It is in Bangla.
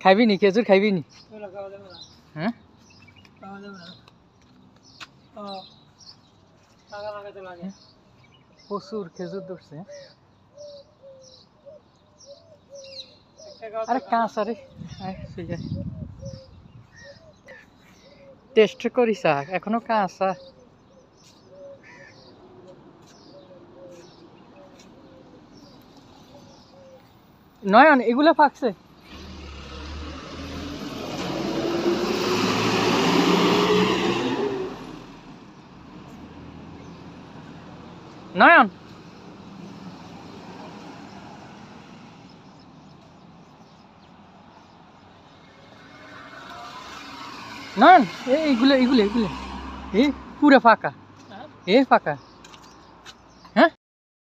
খাইবি নি খেজুর খাইবি নি? হ্যাঁ প্রচুর খেজুর ধরছে। আরে কাঁচা রে, টেস্ট করিস এখনো কাঁচা। নয়ন এগুলো পাকছে? নয়ন নয়ন এইগুলো এইগুলো এগুলো এই পুরো ফাঁকা, এ ফাঁকা।